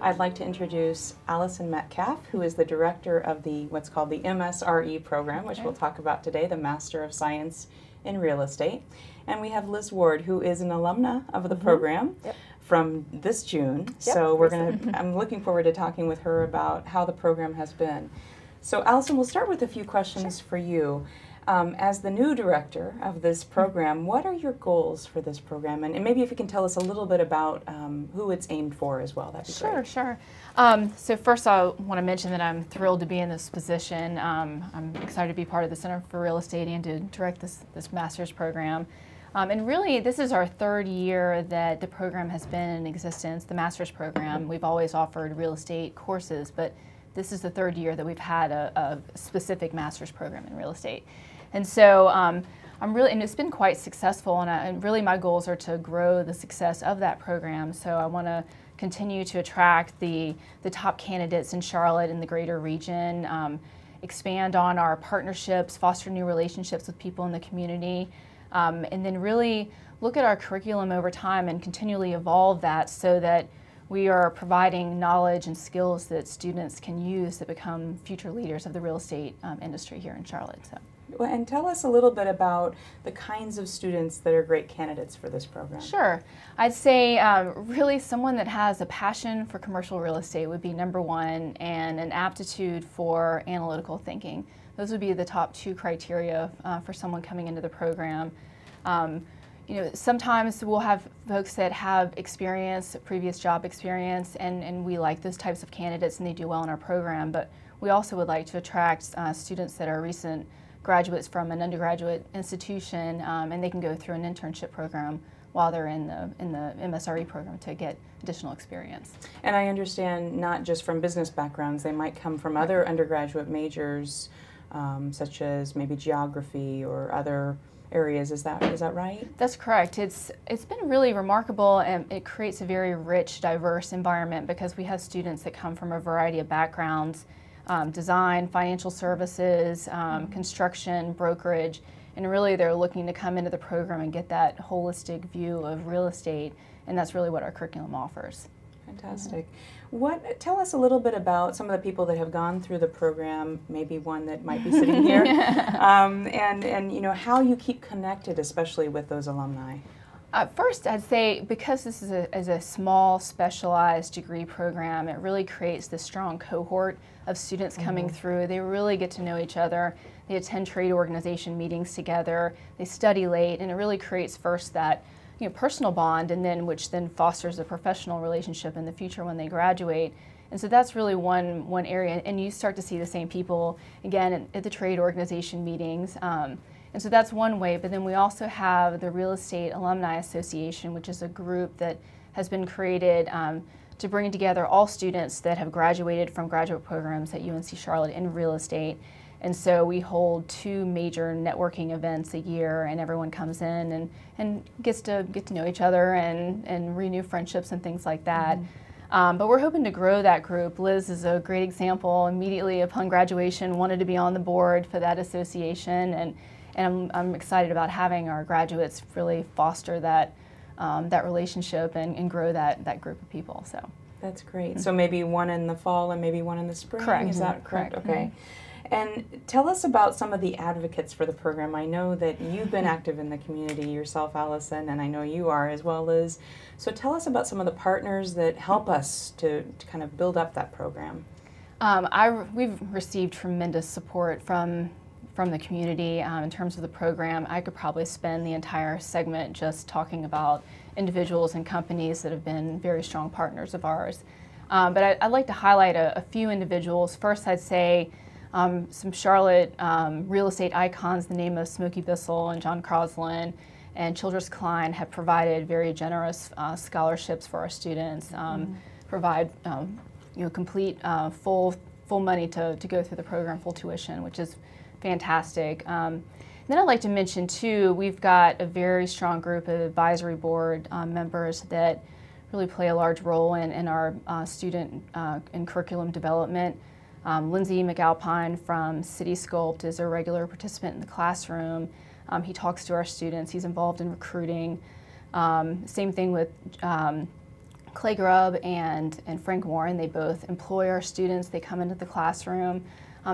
I'd like to introduce Allison Metcalf, who is the director of the what's called the MSRE program, which we'll talk about today, the Master of Science in Real Estate. And we have Liz Ward, who is an alumna of the program from this June. So I'm looking forward to talking with her about how the program has been. So Allison, we'll start with a few questions for you. As the new director of this program, what are your goals for this program? And maybe if you can tell us a little bit about who it's aimed for as well, that'd be great. Sure. So first I want to mention that I'm thrilled to be in this position. I'm excited to be part of the Center for Real Estate and to direct this master's program. And really, this is our third year that the program has been in existence, the master's program. We've always offered real estate courses, but this is the third year that we've had a specific master's program in real estate. And so and it's been quite successful, and really my goals are to grow the success of that program. So I want to continue to attract the top candidates in Charlotte and the greater region, expand on our partnerships, foster new relationships with people in the community, and then really look at our curriculum over time and continually evolve that so that we are providing knowledge and skills that students can use to become future leaders of the real estate industry here in Charlotte. So. Well, and tell us a little bit about the kinds of students that are great candidates for this program. Sure. I'd say really someone that has a passion for commercial real estate would be number one, and an aptitude for analytical thinking. Those would be the top two criteria for someone coming into the program. Sometimes we'll have folks that have experience, previous job experience, and we like those types of candidates and they do well in our program, but we also would like to attract students that are recent graduates from an undergraduate institution, and they can go through an internship program while they're in the MSRE program to get additional experience. And I understand not just from business backgrounds, they might come from other undergraduate majors, such as maybe geography or other areas. Is that right? That's correct. It's been really remarkable, and it creates a very rich, diverse environment because we have students that come from a variety of backgrounds. Design, financial services, construction, brokerage, and really they're looking to come into the program and get that holistic view of real estate, and that's really what our curriculum offers. Fantastic. Tell us a little bit about some of the people that have gone through the program, maybe one that might be sitting here, and how you keep connected, especially with those alumni. First, I'd say because this is a small, specialized degree program, it really creates this strong cohort of students coming through. They really get to know each other. They attend trade organization meetings together. They study late, and it really creates first that personal bond, and then which then fosters a professional relationship in the future when they graduate. And so that's really one area, and you start to see the same people again at the trade organization meetings. And so that's one way, but then we also have the Real Estate Alumni Association, which is a group that has been created to bring together all students that have graduated from graduate programs at UNC Charlotte in real estate. And so we hold 2 major networking events a year, and everyone comes in and gets to know each other and renew friendships and things like that. But we're hoping to grow that group. Liz is a great example. Immediately upon graduation, wanted to be on the board for that association, and I'm excited about having our graduates really foster that relationship and grow that group of people. So that's great. So maybe one in the fall and maybe one in the spring. Correct. Is that correct? Okay. And tell us about some of the advocates for the program. I know that you've been active in the community yourself, Allison, and I know you are as well, Liz. So tell us about some of the partners that help us to kind of build up that program. We've received tremendous support from the community in terms of the program. I could probably spend the entire segment just talking about individuals and companies that have been very strong partners of ours. But I'd like to highlight a few individuals. First, I'd say some Charlotte real estate icons, the name of Smokey Bissell and John Crosland and Childress Klein have provided very generous scholarships for our students, provide complete full money to go through the program, full tuition, which is fantastic. Then I'd like to mention too, we've got a very strong group of advisory board members that really play a large role in our student and curriculum development. Lindsay McAlpine from City Sculpt is a regular participant in the classroom. He talks to our students. He's involved in recruiting. Same thing with Clay Grubb and Frank Warren, they both employ our students. They come into the classroom.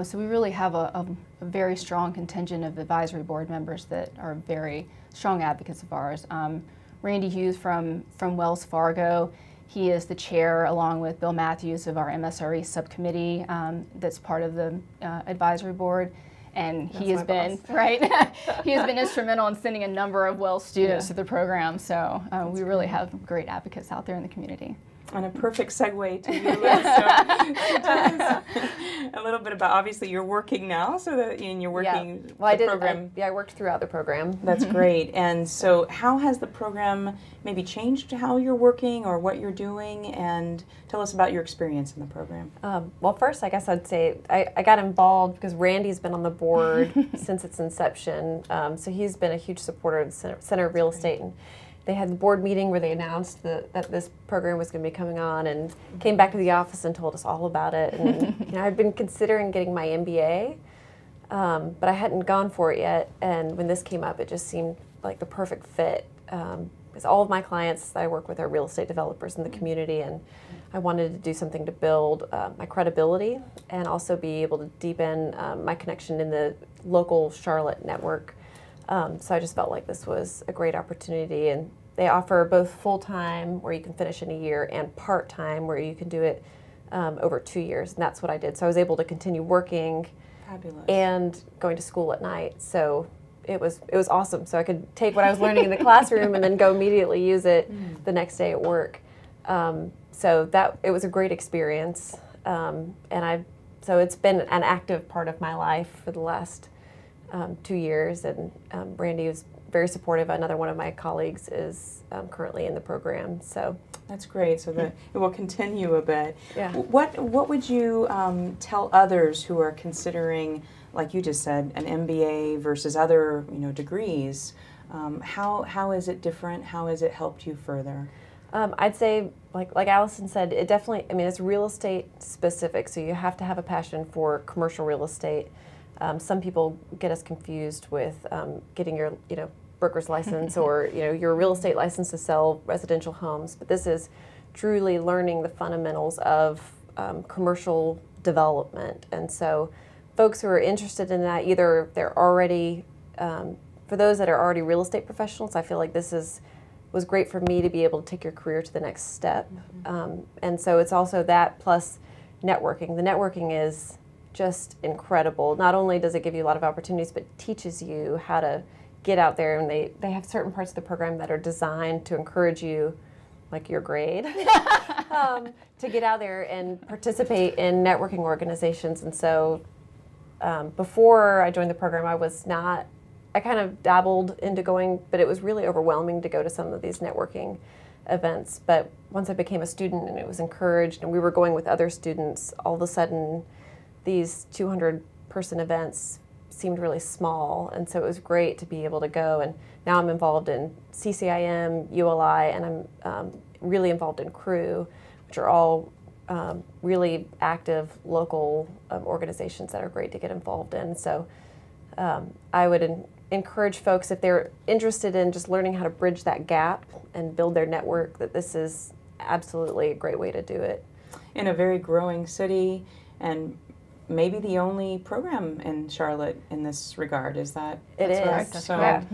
So we really have a very strong contingent of advisory board members that are very strong advocates of ours. Randy Hughes from Wells Fargo, he is the chair along with Bill Matthews of our MSRE subcommittee that's part of the advisory board. And he has been, right, he has been instrumental in sending a number of Wells students to the program. So we really have great advocates out there in the community. And a perfect segue to you, Liz. So tell us a little bit about, obviously you're working now, so that you're working the program. I worked throughout the program. That's great. And so how has the program maybe changed how you're working or what you're doing? And tell us about your experience in the program. Well, first, I guess I'd say I got involved because Randy's been on the board since its inception. So he's been a huge supporter of the Center of Real Estate. And they had the board meeting where they announced that this program was going to be coming on, and came back to the office and told us all about it. And I'd been considering getting my MBA, but I hadn't gone for it yet. And when this came up, it just seemed like the perfect fit. Because all of my clients that I work with are real estate developers in the community, and I wanted to do something to build my credibility and also be able to deepen my connection in the local Charlotte network. So I just felt like this was a great opportunity, and they offer both full-time, where you can finish in a year, and part-time, where you can do it over 2 years, and that's what I did. So I was able to continue working and going to school at night. So it was awesome. So I could take what I was learning in the classroom and then go immediately use it the next day at work. So it was a great experience, so it's been an active part of my life for the last 2 years, and Randy was very supportive. Another one of my colleagues is currently in the program. So that's great. So that it will continue a bit. Yeah. What would you tell others who are considering, like you just said, an MBA versus other degrees? How is it different? How has it helped you further? I'd say, like Allison said, it definitely. I mean, it's real estate specific, so you have to have a passion for commercial real estate. Some people get us confused with getting your broker's license or your real estate license to sell residential homes, but this is truly learning the fundamentals of commercial development. And so folks who are interested in that, either they're already, for those that are already real estate professionals, I feel like this was great for me to be able to take your career to the next step. And so it's also that plus networking. The networking is just incredible. Not only does it give you a lot of opportunities, but teaches you how to get out there, and they have certain parts of the program that are designed to encourage you, like your grade, to get out there and participate in networking organizations. And so before I joined the program, I kind of dabbled into going, but it was really overwhelming to go to some of these networking events. But once I became a student and it was encouraged and we were going with other students, all of a sudden these 200-person events seemed really small, and so it was great to be able to go. And now I'm involved in CCIM, ULI, and I'm really involved in CREW, which are all really active local organizations that are great to get involved in. So I would encourage folks, if they're interested in just learning how to bridge that gap and build their network, that this is absolutely a great way to do it. In a very growing city, and maybe the only program in Charlotte in this regard. Is that it is? Correct? That's so, correct.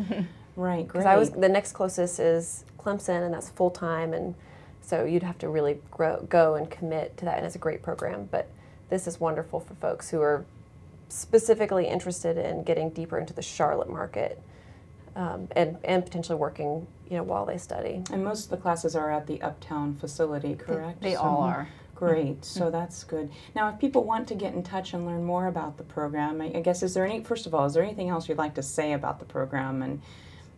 Right, great. Because the next closest is Clemson, and that's full time, and so you'd have to really go and commit to that, and it's a great program. But this is wonderful for folks who are specifically interested in getting deeper into the Charlotte market, and potentially working while they study. And most of the classes are at the Uptown facility, correct? They all are. Great, so that's good. Now, if people want to get in touch and learn more about the program, I guess, first of all, is there anything else you'd like to say about the program and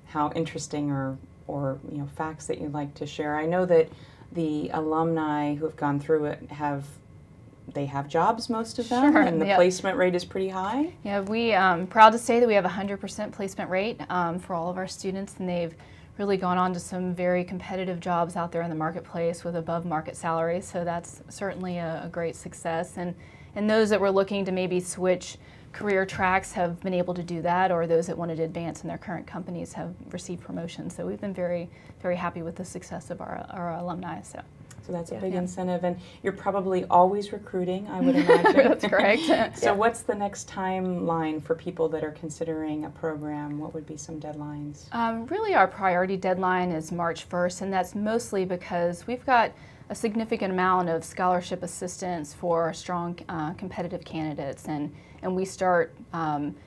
how interesting or facts that you'd like to share? I know that the alumni who have gone through it have jobs, most of them, and the placement rate is pretty high. Yeah, we proud to say that we have a 100% placement rate for all of our students, and they've really gone on to some very competitive jobs out there in the marketplace with above market salaries, so that's certainly a great success. And those that were looking to maybe switch career tracks have been able to do that, or those that wanted to advance in their current companies have received promotions. So we've been very, very happy with the success of our alumni. So So that's a Yeah. big Yeah. incentive, and you're probably always recruiting, I would imagine. That's correct. So what's the next timeline for people that are considering a program? What would be some deadlines? Really, our priority deadline is March 1st, and that's mostly because we've got a significant amount of scholarship assistance for strong competitive candidates, and we start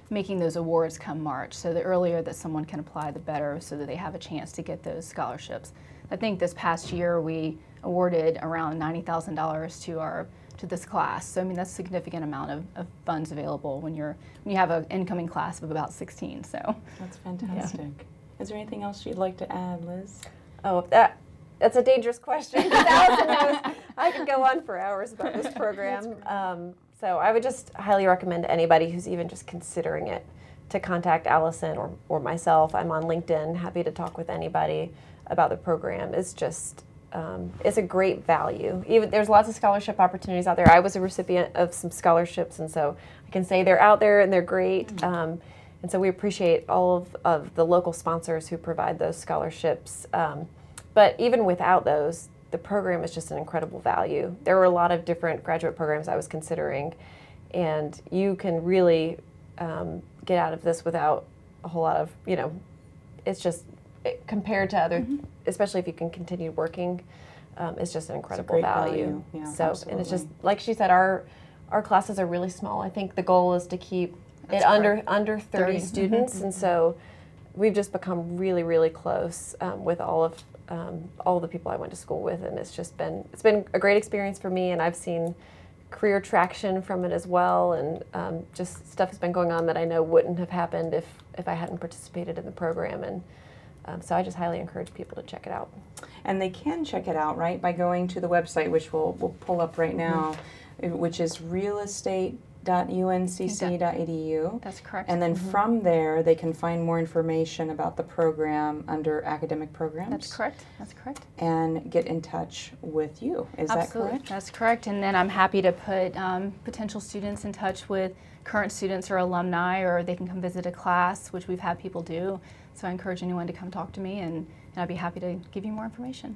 making those awards come March. So the earlier that someone can apply, the better, so that they have a chance to get those scholarships. I think this past year we awarded around $90,000 to this class. So I mean that's a significant amount of funds available when you have an incoming class of about 16. So That's fantastic. Is there anything else you'd like to add, Liz? Oh, that's a dangerous question. 'Cause Allison knows I could go on for hours about this program. So I would just highly recommend to anybody who's even just considering it to contact Allison or myself. I'm on LinkedIn, happy to talk with anybody about the program. It's just, it's a great value. Even there's lots of scholarship opportunities out there. I was a recipient of some scholarships, and so I can say they're out there and they're great. And so we appreciate all of the local sponsors who provide those scholarships. But even without those, the program is just an incredible value. There were a lot of different graduate programs I was considering, and you can really get out of this without a whole lot of, it's just, compared to other, especially if you can continue working, it's just an incredible great value. Yeah, So, and it's just, absolutely. like she said, our classes are really small. I think the goal is to keep That's it under correct. 30 30. students, and so we've just become really, really close with all of the people I went to school with, and it's been a great experience for me, and I've seen career traction from it as well, and just stuff has been going on that I know wouldn't have happened if I hadn't participated in the program, and so I just highly encourage people to check it out. And they can check it out, right, by going to the website, which we'll pull up right now, which is realestate.uncc.edu. that's correct. And then from there, they can find more information about the program under academic programs. That's correct. That's correct. And get in touch with you. Is that Absolutely. correct? That's correct. And then I'm happy to put potential students in touch with current students or alumni, or they can come visit a class, which we've had people do. So I encourage anyone to come talk to me, and I'd be happy to give you more information.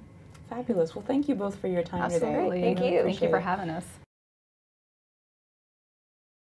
Fabulous. Well, thank you both for your time today. Absolutely. Thank you. Thank you for having us.